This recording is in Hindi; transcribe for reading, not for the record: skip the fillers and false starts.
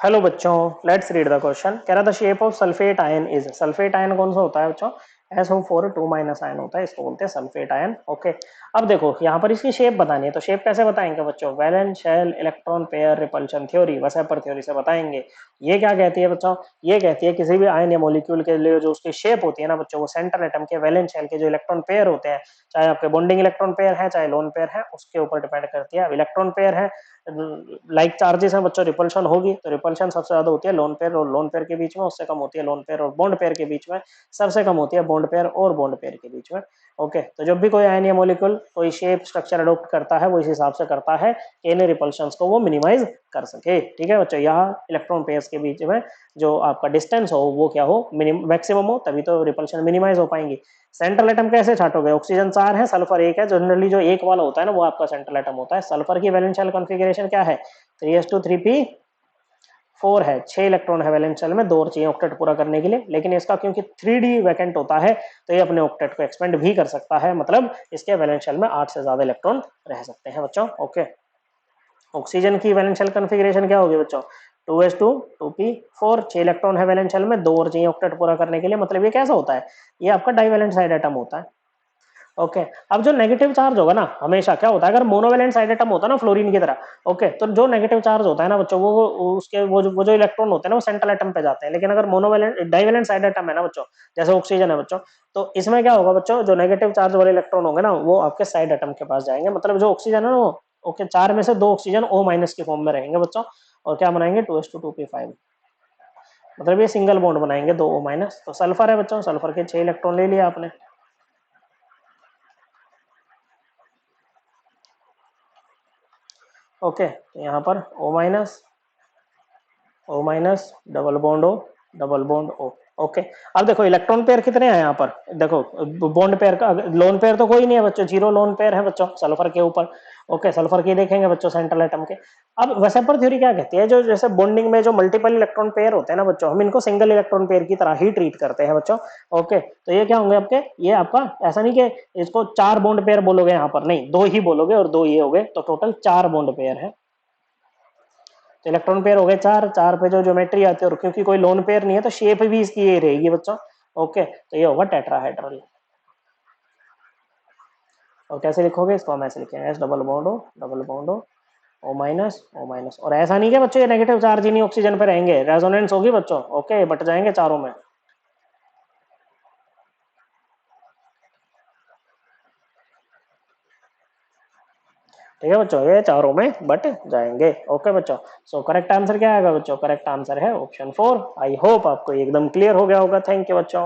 हेलो बच्चों, लेट्स रीड द क्वेश्चन। कह रहा था shape of sulphate ion is, sulphate ion कौन सा होता है बच्चों? SO4 2 माइनस आयन होता है, इसको बोलते हैं सल्फेट आयन। ओके, अब देखो यहाँ पर इसकी शेप बतानी है, तो शेप कैसे बताएंगे बच्चों? Valence shell electron pair repulsion theory, VSEPR theory से बताएंगे। ये क्या कहती है बच्चों? ये कहती है किसी भी आयन या मॉलिक्यूल के लिए जो उसकी शेप होती है ना बच्चों, वो सेंट्रल एटम के वैलेंस शेल के जो इलेक्ट्रॉन पेयर होते हैं, चाहे आपके बॉन्डिंग इलेक्ट्रॉन पेयर है चाहे लोन पेयर है, उसके ऊपर डिपेंड करती है। अब इलेक्ट्रॉन पेयर है, लाइक चार्जेस हैं बच्चों, रिपल्शन होगी तो रिपल्शन सबसे ज्यादा होती है लोन पेयर और लोन पेयर के बीच में, उससे कम होती है लोन पेयर और बॉन्ड पेयर के बीच में, सबसे कम होती है बॉन्ड पेयर और बॉन्ड पेयर के बीच में। ओके, तो जब भी कोई आयन या मॉलिक्यूल कोई शेप स्ट्रक्चर अडॉप्ट करता है वो इस हिसाब से करता है कि इन रिपल्शंस को वो मिनिमाइज कर सके। ठीक है बच्चों, यहाँ इलेक्ट्रॉन पेयर्स के बीच में जो आपका डिस्टेंस हो वो क्या हो, मैक्सिमम हो, तभी तो रिपल्शन मिनिमाइज हो पाएंगी। सेंट्रल एटम कैसे छाटोगे? ऑक्सीजन 4 है, सल्फर 1 है। जनरली जो एक वाला होता है ना वो आपका सेंट्रल एटम होता है। सल्फर की वैलेंस शेल कॉन्फ़िगरेशन क्या है? 3s2 3p4 है, 6 इलेक्ट्रॉन है वैलेंस शेल में, 2 और चाहिए ऑक्टेट पूरा करने के लिए। लेकिन इसका क्योंकि 3d वैकेंट होता है तो ये अपने ऑक्टेट को एक्सपेंड भी कर सकता है, मतलब इसके वैलेंस शेल में 8 से ज्यादा इलेक्ट्रॉन रह सकते हैं बच्चों। ओके, ऑक्सीजन की वैलेंस शेल कॉन्फ़िगरेशन क्या होगी बच्चों? 2s2 2p4, 6 इलेक्ट्रॉन है वैलेंस शेल में, 2 और चाहिए ऑक्टेट पूरा करने के लिए। मतलब ये कैसा होता है? ये आपका डाइवैलेंट साइड एटम होता है। ओके, अब जो नेगेटिव चार्ज होगा ना, हमेशा क्या होता है, अगर मोनोवेलेंट साइड एटम होता है ना फ्लोरीन की तरह, ओके, तो जो नेगेटिव चार्ज होता है ना बच्चों, वो उसके वो जो इलेक्ट्रॉन होते हैं ना वो सेंट्रल एटम पे जाते हैं। लेकिन अगर मोनोवेलेंट डाइवेलेंट साइड एटम है ना बच्चों, जैसे ऑक्सीजन है बच्चों, तो इसमें क्या होगा बच्चों, जो नेगेटिव चार्ज वाले इलेक्ट्रॉन होंगे ना वो आपके साइड एटम के पास जाएंगे। मतलब जो ऑक्सीजन है ना वो, ओके, 4 में से 2 ऑक्सीजन O माइनस की फॉर्म में रहेंगे बच्चों, और क्या बनाएंगे? 2s2 2p5, मतलब ये सिंगल बॉन्ड बनाएंगे 2 O माइनस। तो सल्फर है बच्चों, सल्फर के 6 इलेक्ट्रॉन ले लिया आपने। ओके, तो यहाँ पर O minus double bond O, double bond O। Okay, अब देखो इलेक्ट्रॉन पेयर कितने हैं यहाँ पर? देखो बॉन्ड पेयर का, लोन पेयर तो कोई नहीं है बच्चों, 0 लोन पेयर है बच्चों सल्फर के ऊपर। ओके, सल्फर की देखेंगे बच्चों सेंट्रल एटम के। अब वेसेपर थ्योरी क्या कहती है, जो जैसे बॉन्डिंग में जो मल्टीपल इलेक्ट्रॉन पेयर होते हैं ना बच्चों, हम इनको सिंगल इलेक्ट्रॉन पेयर की तरह ही ट्रीट करते हैं बच्चों। ओके, तो ये क्या होंगे आपके? ये आपका ऐसा नहीं कि इसको 4 बॉन्ड पेयर बोलोगे यहाँ पर, नहीं, 2 ही बोलोगे और 2 ये हो गए, तो टोटल 4 बॉन्ड पेयर है। तो इलेक्ट्रॉन पेयर हो गए 4, 4 पे जो ज्योमेट्री आती है, और क्योंकि कोई लोन पेयर नहीं है तो शेप भी इसकी ये रहेगी बच्चों। ओके, तो ये होगा टेट्राहेड्रल। और कैसे लिखोगे इसको? हम ऐसे लिखेंगे S double bond O, double bond O minus O minus. और ऐसा नहीं कि बच्चों ये नेगेटिव चार्ज ही नहीं ऑक्सीजन पे रहेंगे, रेजोनेंस होगी बच्चों। ओके, बट जाएंगे चारों में। ठीक है बच्चों, ये चारों में बट जाएंगे। ओके बच्चों, सो करेक्ट आंसर क्या आएगा बच्चों? करेक्ट आंसर है ऑप्शन 4। आई होप आपको एकदम क्लियर हो गया होगा। थैंक यू बच्चों।